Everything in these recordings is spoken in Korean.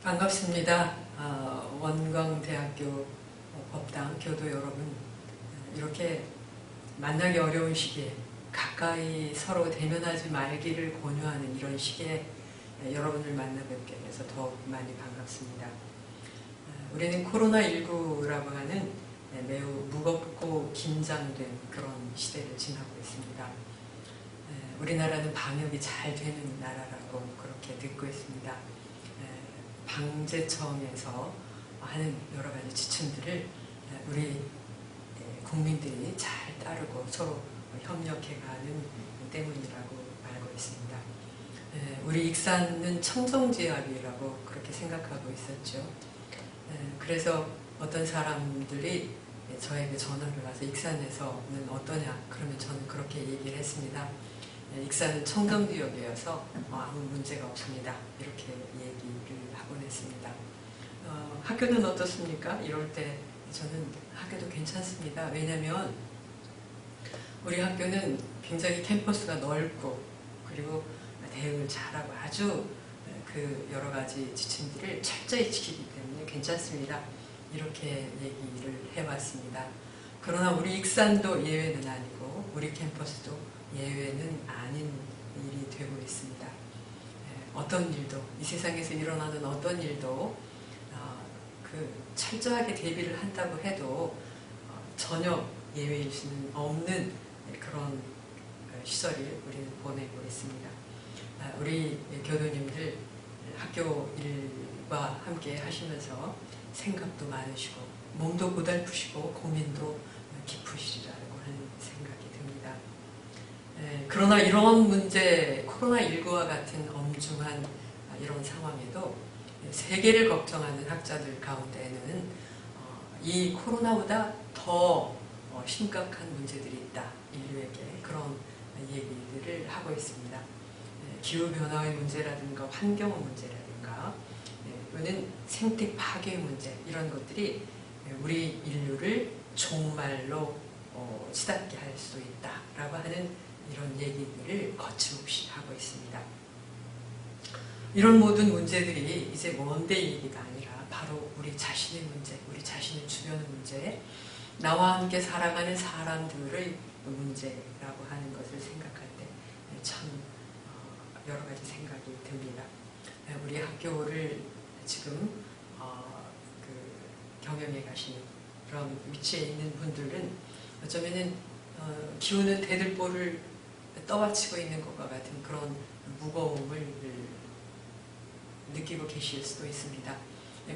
반갑습니다. 원광대학교 법당 교도 여러분, 이렇게 만나기 어려운 시기에 가까이 서로 대면하지 말기를 권유하는 이런 시기에 여러분을 만나 뵙게 돼서 더욱 많이 반갑습니다. 우리는 코로나19라고 하는 매우 무겁고 긴장된 그런 시대를 지나고 있습니다. 우리나라는 방역이 잘 되는 나라라고 그렇게 듣고 있습니다. 방재청에서 하는 여러 가지 지침들을 우리 국민들이 잘 따르고 서로 협력해가는 때문이라고 알고 있습니다. 우리 익산은 청정지역이라고 그렇게 생각하고 있었죠. 그래서 어떤 사람들이 저에게 전화를 와서 익산에서는 어떠냐, 그러면 저는 그렇게 얘기를 했습니다. 익산은 청정지역이어서 아무 문제가 없습니다. 이렇게 얘기를 하곤 했습니다. 학교는 어떻습니까? 이럴 때 저는 학교도 괜찮습니다. 왜냐하면 우리 학교는 굉장히 캠퍼스가 넓고 그리고 대응을 잘하고 아주 그 여러 가지 지침들을 철저히 지키기 때문에 괜찮습니다. 이렇게 얘기를 해왔습니다. 그러나 우리 익산도 예외는 아니고 우리 캠퍼스도 예외는 아닌 일이 되고 있습니다. 어떤 일도, 이 세상에서 일어나는 어떤 일도 그 철저하게 대비를 한다고 해도 전혀 예외일 수는 없는 그런 시설을 우리는 보내고 있습니다. 우리 교도님들 학교 일과 함께 하시면서 생각도 많으시고 몸도 고달프시고 고민도 깊으시리라고 하는 생각이 듭니다. 그러나 이런 문제, 코로나19와 같은 엄중한 이런 상황에도 세계를 걱정하는 학자들 가운데에는 이 코로나보다 더 심각한 문제들이 있다, 인류에게. 그런 얘기들을 하고 있습니다. 기후변화의 문제라든가 환경 문제라든가 또는 생태 파괴의 문제, 이런 것들이 우리 인류를 종말로 치닫게 할 수 있다라고 하는 이런 얘기들을 거침없이 하고 있습니다. 이런 모든 문제들이 이제 먼 데 얘기가 아니라 바로 우리 자신의 문제, 우리 자신의 주변의 문제, 나와 함께 살아가는 사람들의 문제라고 하는 것을 생각할 때 참 여러 가지 생각이 듭니다. 우리 학교를 지금 경영해 가시는 그런 위치에 있는 분들은 어쩌면은 기우는 대들보를 떠받치고 있는 것과 같은 그런 무거움을 느끼고 계실 수도 있습니다.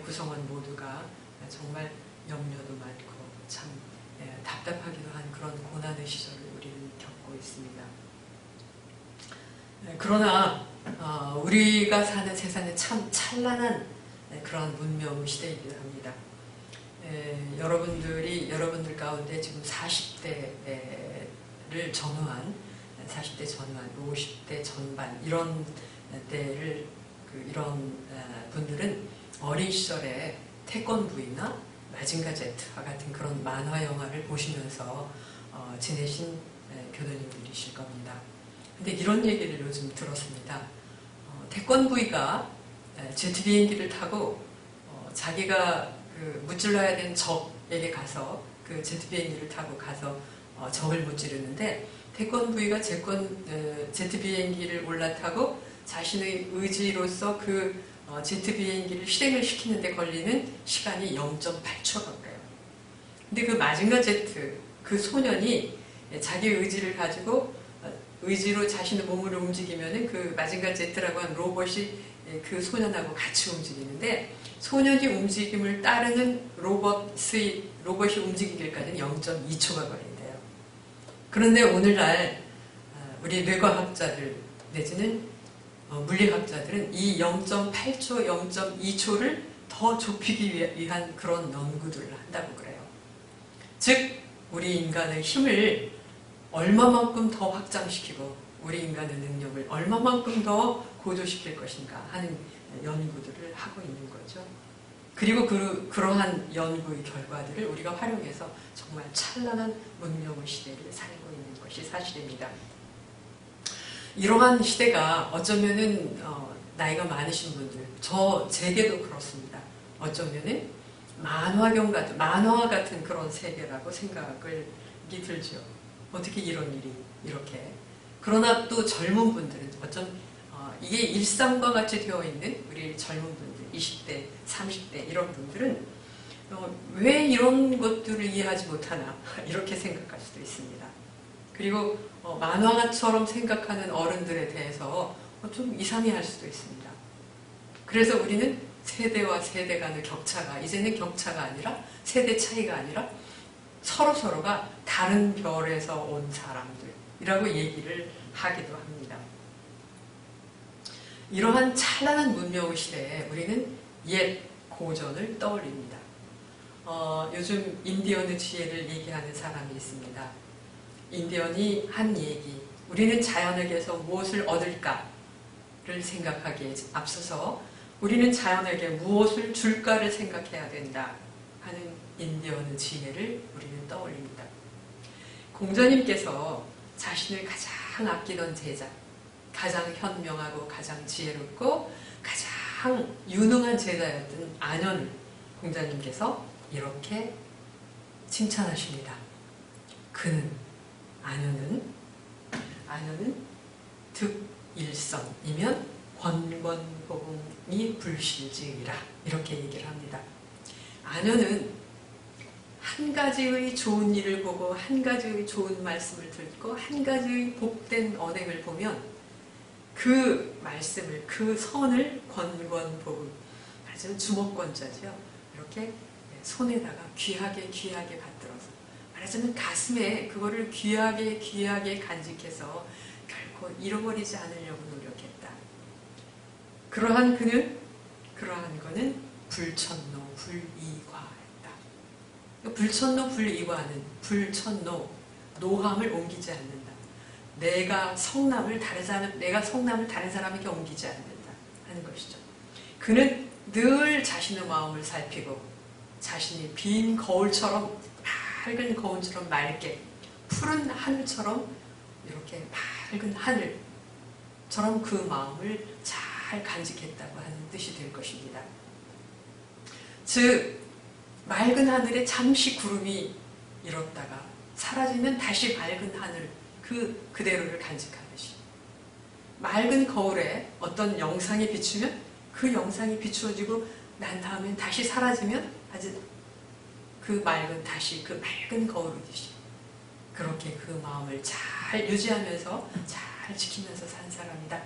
구성원 모두가 정말 염려도 많고 참 답답하기도 한 그런 고난의 시절을 우리는 겪고 있습니다. 그러나 우리가 사는 세상은 참 찬란한 그런 문명 시대이기도 합니다. 여러분들 가운데 지금 40대를 전후한 40대 전후한 50대 전반 이런 때를 이런 분들은 어린 시절에 태권부이나 마징가 Z와 같은 그런 만화 영화를 보시면서 지내신 교도님들이실 겁니다. 근데 이런 얘기를 요즘 들었습니다. 태권부이가 제트 비행기를 타고 자기가 그 무찔러야 되는 적에게 가서 그 제트 비행기를 타고 가서 적을 무찌르는데 태권부이가 제트 비행기를 올라타고 자신의 의지로서 그 제트 비행기를 실행을 시키는데 걸리는 시간이 0.8초가까요. 근데 그 마징가 Z, 그 소년이 자기의 의지를 가지고 의지로 자신의 몸을 움직이면은 그 마징가 Z라고 하는 로봇이 그 소년하고 같이 움직이는데 소년이 움직임을 따르는 로봇이 움직이기까지는 0.2초가 걸린대요. 그런데 오늘날 우리 뇌과학자들 내지는 물리학자들은 이 0.8초, 0.2초를 더 좁히기 위한 그런 연구들을 한다고 그래요. 즉 우리 인간의 힘을 얼마만큼 더 확장시키고 우리 인간의 능력을 얼마만큼 더 고조시킬 것인가 하는 연구들을 하고 있는 거죠. 그리고 그러한 연구의 결과들을 우리가 활용해서 정말 찬란한 문명의 시대를 살고 있는 것이 사실입니다. 이러한 시대가 어쩌면은 나이가 많으신 분들, 제게도 그렇습니다. 어쩌면은 만화 같은 그런 세계라고 생각이 들죠. 어떻게 이런 일이 이렇게. 그러나 또 젊은 분들은 이게 일상과 같이 되어 있는 우리 젊은 분들, 20대, 30대 이런 분들은 왜 이런 것들을 이해하지 못하나 이렇게 생각할 수도 있습니다. 그리고 만화처럼 생각하는 어른들에 대해서 좀 이상해할 수도 있습니다. 그래서 우리는 세대와 세대 간의 격차가 이제는 격차가 아니라 세대 차이가 아니라 서로가 다른 별에서 온 사람들이라고 얘기를 하기도 합니다. 이러한 찬란한 문명의 시대에 우리는 옛 고전을 떠올립니다. 요즘 인디언의 지혜를 얘기하는 사람이 있습니다. 인디언이 한 얘기, 우리는 자연에게서 무엇을 얻을까를 생각하기에 앞서서 우리는 자연에게 무엇을 줄까를 생각해야 된다 하는 인디언의 지혜를 우리는 떠올립니다. 공자님께서 자신을 가장 아끼던 제자, 가장 현명하고 가장 지혜롭고 가장 유능한 제자였던 안현을 공자님께서 이렇게 칭찬하십니다. 안현은 득일성이면 권권복음이 불실지이라 이렇게 얘기를 합니다. 안현은 한 가지의 좋은 일을 보고 한 가지의 좋은 말씀을 듣고 한 가지의 복된 언행을 보면 그 말씀을, 그 선을 권권복음, 말하자면 주먹권자죠. 이렇게 손에다가 귀하게 받들어서 말하자면 가슴에 그거를 귀하게 간직해서 결코 잃어버리지 않으려고 노력했다. 그러한 거는 불천노, 불이과했다. 불천노, 불이과는 노함을 옮기지 않는다. 내가 성남을 다른 사람에게 옮기지 않는다 하는 것이죠. 그는 늘 자신의 마음을 살피고 자신이 빈 거울처럼 밝은 거울처럼 맑게 푸른 하늘처럼 이렇게 밝은 하늘처럼 그 마음을 잘 간직했다고 하는 뜻이 될 것입니다. 즉 맑은 하늘에 잠시 구름이 일었다가 사라지면 다시 맑은 하늘 그대로를 간직하듯이 맑은 거울에 어떤 영상이 비추면 그 영상이 비추어지고 난 다음엔 다시 사라지면 아주 그 맑은 거울이듯이 그렇게 그 마음을 잘 유지하면서 잘 지키면서 산 사람이다.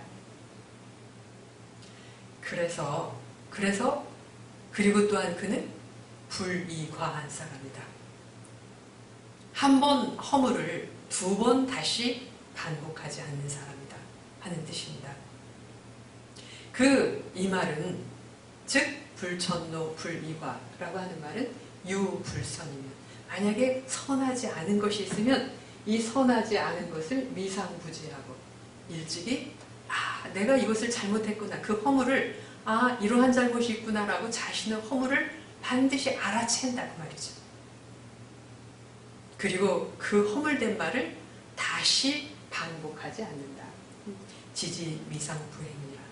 그리고 또한 그는 불이과한 사람이다. 한 번 허물을 두 번 다시 반복하지 않는 사람이다 하는 뜻입니다. 이 말은 즉 불천노 불이과라고 하는 말은 유불선이면 만약에 선하지 않은 것이 있으면 이 선하지 않은 것을 미상부지하고 일찍이 내가 이것을 잘못했구나, 그 허물을 이러한 잘못이 있구나라고 자신의 허물을 반드시 알아챈다 그 말이죠. 그리고 그 허물된 말을 다시 반복하지 않는다. 지지미상부행이라.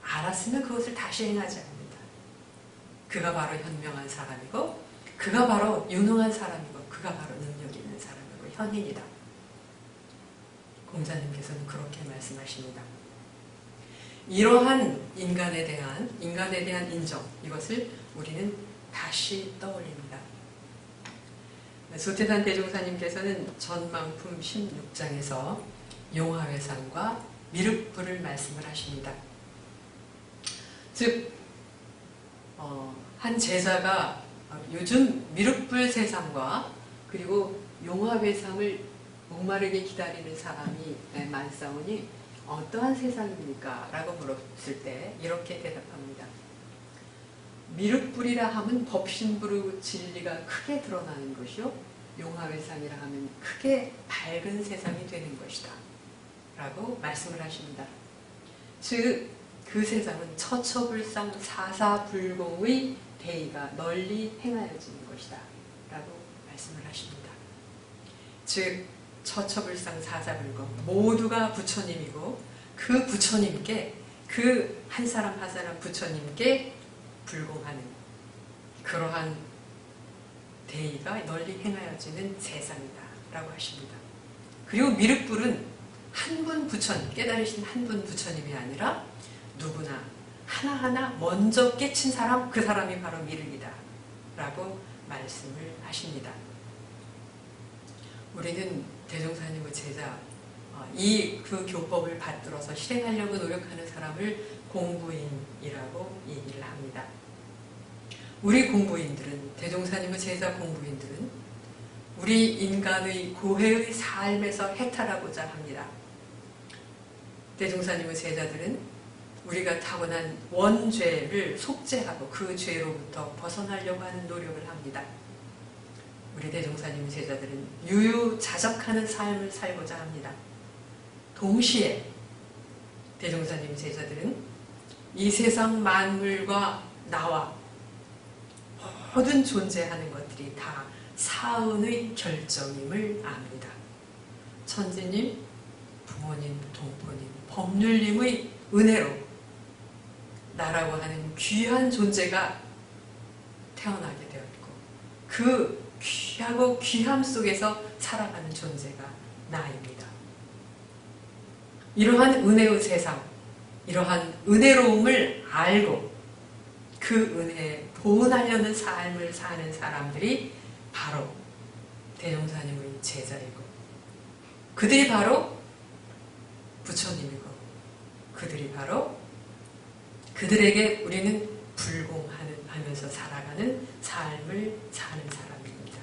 알았으면 그것을 다시 행하지 않는다. 그가 바로 현명한 사람이고 그가 바로 유능한 사람이고 그가 바로 능력 있는 사람이고 현인이다. 공자님께서는 그렇게 말씀하십니다. 이러한 인간에 대한 인정, 이것을 우리는 다시 떠올립니다. 소태산 대종사님께서는 전망품 16장에서 용화회상과 미륵불을 말씀을 하십니다. 즉 한 제자가 요즘 미륵불 세상과 그리고 용화회상을 목마르게 기다리는 사람이 많사오니 어떠한 세상입니까? 라고 물었을 때 이렇게 대답합니다. 미륵불이라 하면 법신부르 진리가 크게 드러나는 것이요, 용화회상이라 하면 크게 밝은 세상이 되는 것이다 라고 말씀을 하십니다. 즉 그 세상은 처처불상 사사불공의 대의가 널리 행하여지는 것이다 라고 말씀을 하십니다. 즉 처처불상 사사불공, 모두가 부처님이고 그 부처님께 그 한 사람 한 사람 부처님께 불공하는 그러한 대의가 널리 행하여지는 세상이다 라고 하십니다. 그리고 미륵불은 한 분 부처님, 깨달으신 한 분 부처님이 아니라 누구나 하나하나 먼저 깨친 사람, 그 사람이 바로 미륵이다 라고 말씀을 하십니다. 우리는 대종사님의 제자, 그 교법을 받들어서 실행하려고 노력하는 사람을 공부인이라고 얘기를 합니다. 우리 공부인들은, 대종사님의 제자 공부인들은 우리 인간의 고해의 삶에서 해탈하고자 합니다. 대종사님의 제자들은 우리가 타고난 원죄를 속죄하고 그 죄로부터 벗어나려고 하는 노력을 합니다. 우리 대종사님의 제자들은 유유자적하는 삶을 살고자 합니다. 동시에 대종사님의 제자들은 이 세상 만물과 나와 모든 존재하는 것들이 다 사은의 결정임을 압니다. 천지님, 부모님, 동포님, 법률님의 은혜로 나라고 하는 귀한 존재가 태어나게 되었고 그 귀하고 귀함 속에서 살아가는 존재가 나입니다. 이러한 은혜의 세상, 이러한 은혜로움을 알고 그 은혜에 보은하려는 삶을 사는 사람들이 바로 대종사님의 제자이고 그들이 바로 부처님이고 그들이 바로 그들에게 우리는 불공하면서 살아가는 삶을 사는 사람입니다.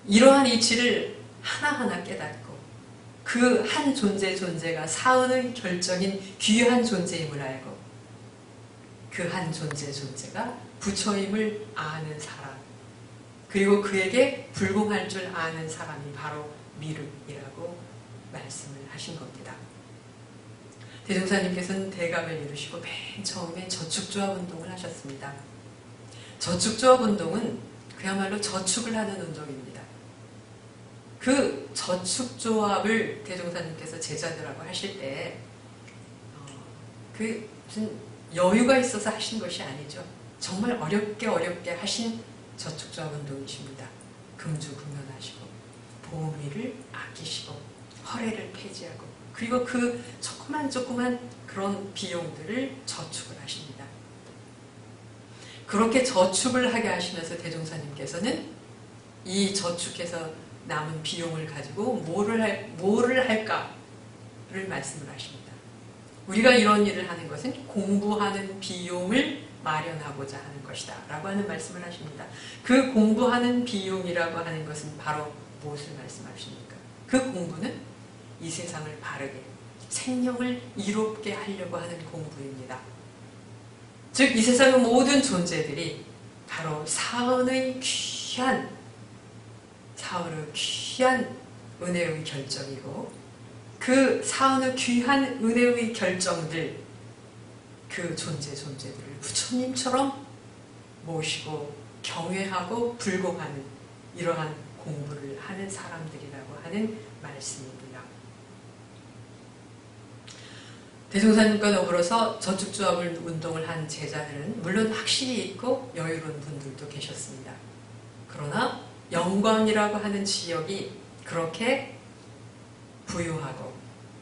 이러한 이치를 하나하나 깨닫고 그 한 존재가 사은의 결정인 귀한 존재임을 알고 그 한 존재가 부처임을 아는 사람, 그리고 그에게 불공할 줄 아는 사람이 바로 미륵이라고 말씀을 하신 겁니다. 대종사님께서는 대갑을 이루시고 맨 처음에 저축조합 운동을 하셨습니다. 저축조합 운동은 그야말로 저축을 하는 운동입니다. 그 저축조합을 대종사님께서 제자들하고 하실 때 그 무슨 여유가 있어서 하신 것이 아니죠. 정말 어렵게 하신 저축조합 운동이십니다. 금주금연하시고 보험비를 아끼시고 허례를 폐지하고 그리고 그 조그만 그런 비용들을 저축을 하십니다. 그렇게 저축을 하게 하시면서 대종사님께서는 이 저축해서 남은 비용을 가지고 뭐를 할까를 말씀을 하십니다. 우리가 이런 일을 하는 것은 공부하는 비용을 마련하고자 하는 것이다 라고 하는 말씀을 하십니다. 그 공부하는 비용이라고 하는 것은 바로 무엇을 말씀하십니까? 그 공부는 이 세상을 바르게 생명을 이롭게 하려고 하는 공부입니다. 즉 이 세상의 모든 존재들이 바로 사은의 귀한 은혜의 결정이고 그 사은의 귀한 은혜의 결정들, 그 존재들을 부처님처럼 모시고 경외하고 불공하는 이러한 공부를 하는 사람들이라고 하는 말씀입니다. 대종사님과 더불어서 저축조합 운동을 한 제자들은 물론 학식이 있고 여유로운 분들도 계셨습니다. 그러나 영광이라고 하는 지역이 그렇게 부유하고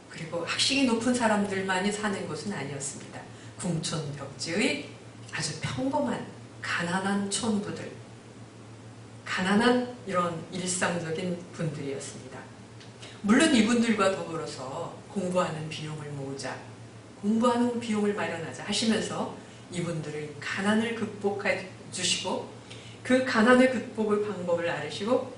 그리고 학식이 높은 사람들만이 사는 곳은 아니었습니다. 궁촌벽지의 아주 평범한 가난한 촌부들, 가난한 이런 일상적인 분들이었습니다. 물론 이분들과 더불어서 공부하는 비용을 모으자, 공부하는 비용을 마련하자 하시면서 이분들의 가난을 극복해 주시고 그 가난을 극복의 방법을 알으시고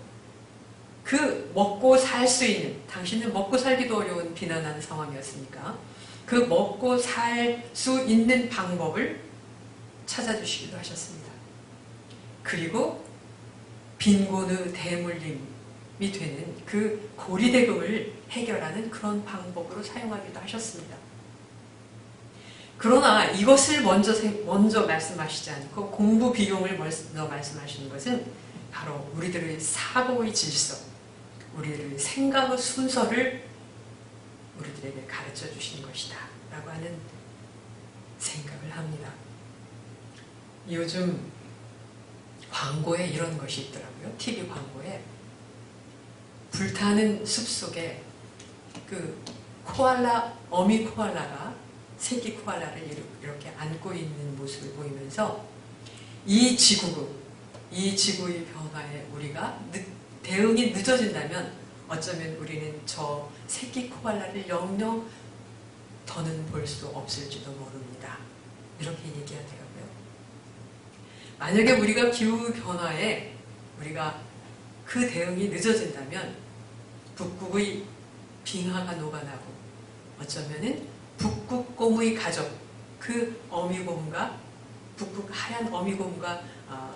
그 먹고 살 수 있는, 당신은 먹고 살기도 어려운 비난하는 상황이었으니까 그 먹고 살 수 있는 방법을 찾아주시기도 하셨습니다. 그리고 빈곤의 대물림이 되는 그 고리대금을 해결하는 그런 방법으로 사용하기도 하셨습니다. 그러나 이것을 먼저 말씀하시지 않고 공부 비용을 먼저 말씀하시는 것은 바로 우리들의 사고의 질서, 우리들의 생각의 순서를 우리들에게 가르쳐 주신 것이다 라고 하는 생각을 합니다. 요즘 광고에 이런 것이 있더라고요. TV 광고에 불타는 숲속에 그 코알라, 어미 코알라가 새끼 코알라를 이렇게 안고 있는 모습을 보이면서 이 지구의 변화에 우리가 대응이 늦어진다면 어쩌면 우리는 저 새끼 코알라를 영영 더는 볼 수 없을지도 모릅니다. 이렇게 얘기하더라고요. 만약에 우리가 기후변화에 우리가 그 대응이 늦어진다면 북극의 빙하가 녹아나고 어쩌면은 북극곰의 가족, 그 어미곰과 북극 하얀 어미곰과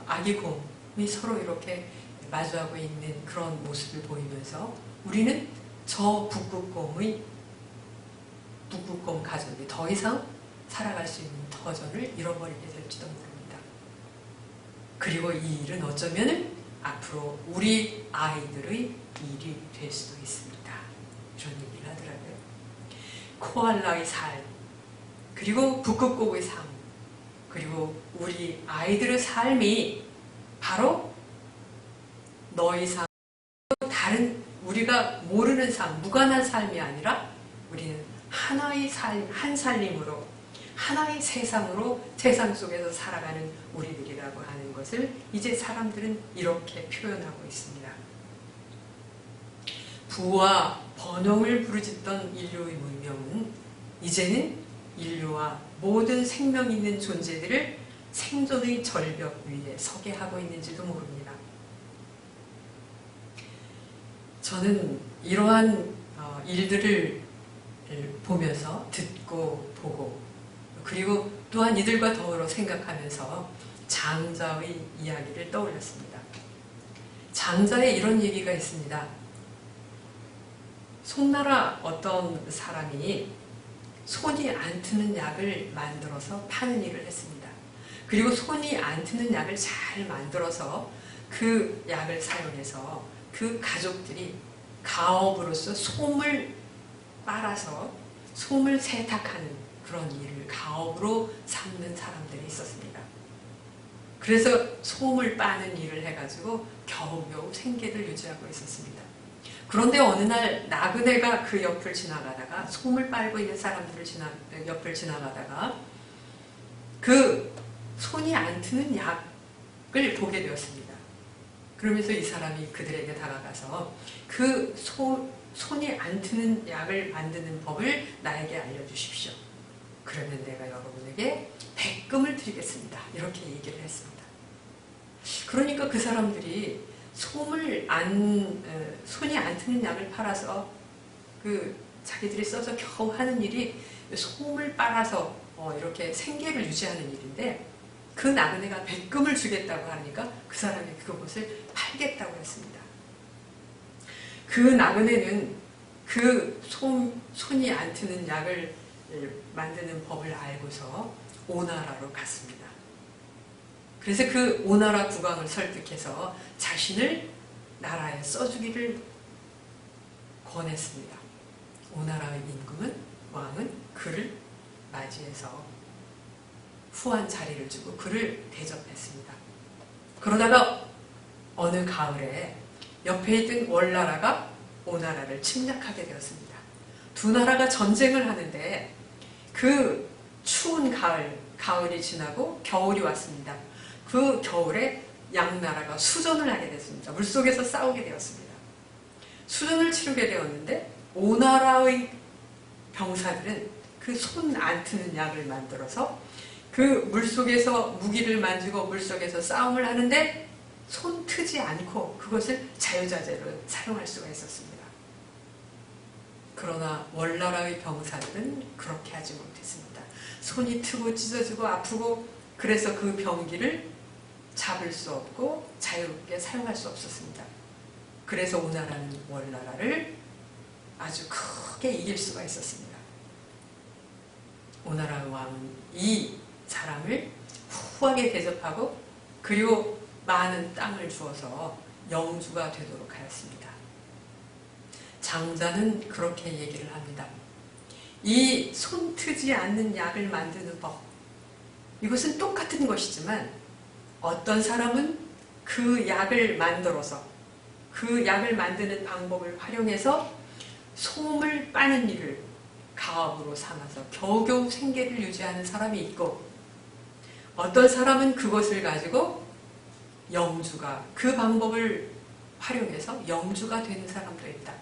아기곰이 서로 이렇게 마주하고 있는 그런 모습을 보이면서 우리는 저 북극곰 가족이 더 이상 살아갈 수 있는 터전을 잃어버리게 될지도 모릅니다. 그리고 이 일은 어쩌면 앞으로 우리 아이들의 일이 될 수도 있습니다. 이런 얘기를 하더라고요. 코알라의 삶, 그리고 북극곰의 삶, 그리고 우리 아이들의 삶이 바로 너의 삶, 다른 우리가 모르는 삶, 무관한 삶이 아니라 우리는 하나의 삶, 한 살림으로 하나의 세상으로 세상 속에서 살아가는 우리들이라고 하는 것을 이제 사람들은 이렇게 표현하고 있습니다. 부와 번영을 부르짖던 인류의 문명은 이제는 인류와 모든 생명 있는 존재들을 생존의 절벽 위에 서게 하고 있는지도 모릅니다. 저는 이러한 일들을 보면서 듣고 보고 그리고 또한 이들과 더불어 생각하면서 장자의 이야기를 떠올렸습니다. 장자에 이런 얘기가 있습니다. 송나라 어떤 사람이 손이 안 트는 약을 만들어서 파는 일을 했습니다. 그리고 손이 안 트는 약을 잘 만들어서 그 약을 사용해서 그 가족들이 가업으로서 솜을 빨아서 솜을 세탁하는 그런 일을 가업으로 삼는 사람들이 있었습니다. 그래서 솜을 빠는 일을 해가지고 겨우겨우 생계를 유지하고 있었습니다. 그런데 어느 날 나그네가 그 옆을 지나가다가 솜을 빨고 있는 사람들을 옆을 지나가다가 그 손이 안 트는 약을 보게 되었습니다. 그러면서 이 사람이 그들에게 다가가서 그 손이 안 트는 약을 만드는 법을 나에게 알려주십시오. 그러면 내가 여러분에게 100금을 드리겠습니다. 이렇게 얘기를 했습니다. 그러니까 그 사람들이 손이 안 트는 약을 팔아서 자기들이 써서 겨우 하는 일이 솜을 빨아서 이렇게 생계를 유지하는 일인데 그 나그네가 100금을 주겠다고 하니까 그 사람이 그것을 팔겠다고 했습니다. 그 나그네는 그 손이 안 트는 약을 만드는 법을 알고서 오나라로 갔습니다. 그래서 그 오나라 국왕을 설득해서 자신을 나라에 써주기를 권했습니다. 오나라의 왕은 그를 맞이해서 후한 자리를 주고 그를 대접했습니다. 그러다가 어느 가을에 옆에 있던 월나라가 오나라를 침략하게 되었습니다. 두 나라가 전쟁을 하는데 그 추운 가을이 지나고 겨울이 왔습니다. 그 겨울에 양나라가 수전을 하게 됐습니다. 물속에서 싸우게 되었습니다. 수전을 치르게 되었는데 오나라의 병사들은 그 손 안 트는 약을 만들어서 그 물속에서 무기를 만지고 물속에서 싸움을 하는데 손 트지 않고 그것을 자유자재로 사용할 수가 있었습니다. 그러나 월나라의 병사들은 그렇게 하지 못했습니다. 손이 트고 찢어지고 아프고 그래서 그 병기를 잡을 수 없고 자유롭게 사용할 수 없었습니다. 그래서 오나라는 월나라를 아주 크게 이길 수가 있었습니다. 오나라 왕은 이 사람을 후하게 대접하고 그리고 많은 땅을 주어서 영주가 되도록 하였습니다. 장자는 그렇게 얘기를 합니다. 이 손 트지 않는 약을 만드는 법, 이것은 똑같은 것이지만 어떤 사람은 그 약을 만들어서 그 약을 만드는 방법을 활용해서 솜을 빠는 일을 가업으로 삼아서 겨우겨우 생계를 유지하는 사람이 있고, 어떤 사람은 그것을 가지고 영주가, 그 방법을 활용해서 영주가 되는 사람도 있다.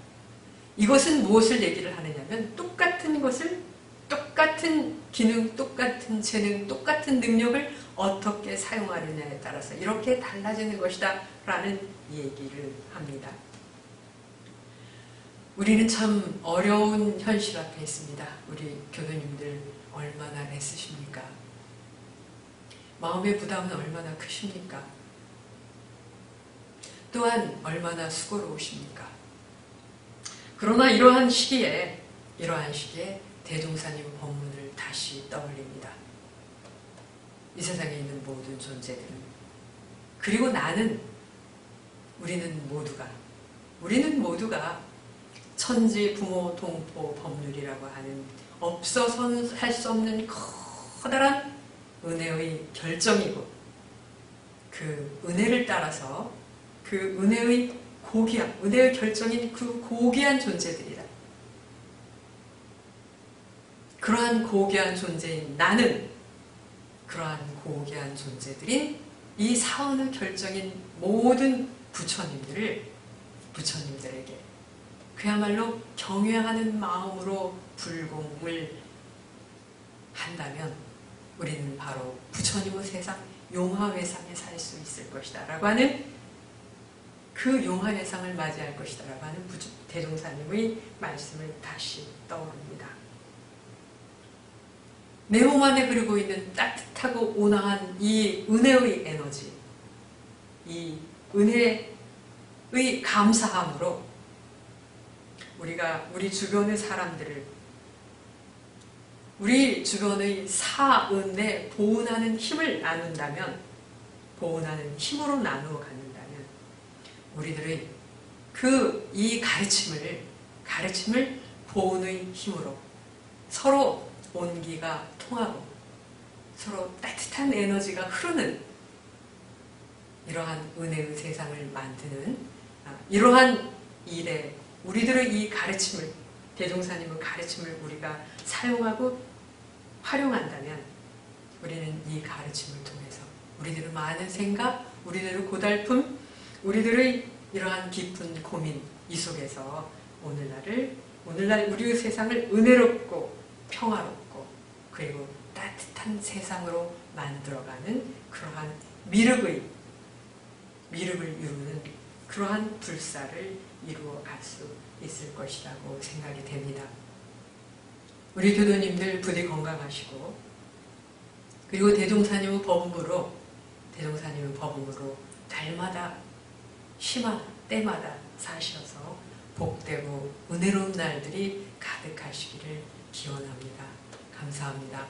이것은 무엇을 얘기를 하느냐면 똑같은 것을, 똑같은 기능, 똑같은 재능, 똑같은 능력을 어떻게 사용하느냐에 따라서 이렇게 달라지는 것이다 라는 얘기를 합니다. 우리는 참 어려운 현실 앞에 있습니다. 우리 교도님들 얼마나 애쓰십니까? 마음의 부담은 얼마나 크십니까? 또한 얼마나 수고로우십니까? 그러나 이러한 시기에 대종사님 법문을 다시 떠올립니다. 이 세상에 있는 모든 존재들은, 그리고 나는, 우리는 모두가 천지, 부모, 동포, 법률이라고 하는 없어서는 할 수 없는 커다란 은혜의 결정이고, 그 은혜를 따라서 그 은혜의 고귀함, 은혜의 결정인 그 고귀한 존재들이다. 그러한 고귀한 존재인 나는 그러한 고귀한 존재들인 이 사원의 결정인 모든 부처님들에게 그야말로 경외하는 마음으로 불공을 한다면 우리는 바로 부처님의 세상, 용화회상에 살 수 있을 것이다 라고 하는, 그 용화회상을 맞이할 것이다 라고 하는 대종사님의 말씀을 다시 떠오릅니다. 내 몸 안에 흐르고 있는 따뜻하고 온화한 이 은혜의 에너지, 이 은혜의 감사함으로 우리가 우리 주변의 사람들을, 우리 주변의 사은에 보은하는 힘을 나눈다면, 보은하는 힘으로 나누어 갖는다면 우리들의 이 가르침을 보은의 힘으로 서로 온기가 통하고 서로 따뜻한 에너지가 흐르는 이러한 은혜의 세상을 만드는 이러한 일에 우리들의 이 가르침을, 대종사님의 가르침을 우리가 사용하고 활용한다면 우리는 이 가르침을 통해서 우리들의 많은 생각, 우리들의 고달픔, 우리들의 이러한 깊은 고민, 이 속에서 오늘날 우리의 세상을 은혜롭고 평화롭고 그리고 따뜻한 세상으로 만들어가는 그러한 미륵을 이루는 그러한 불사를 이루어 갈 수 있을 것이라고 생각이 됩니다. 우리 교도님들 부디 건강하시고, 그리고 대종사님의 법음으로 달마다 시마다 때마다 사셔서 복되고 은혜로운 날들이 가득하시기를 기원합니다. 감사합니다.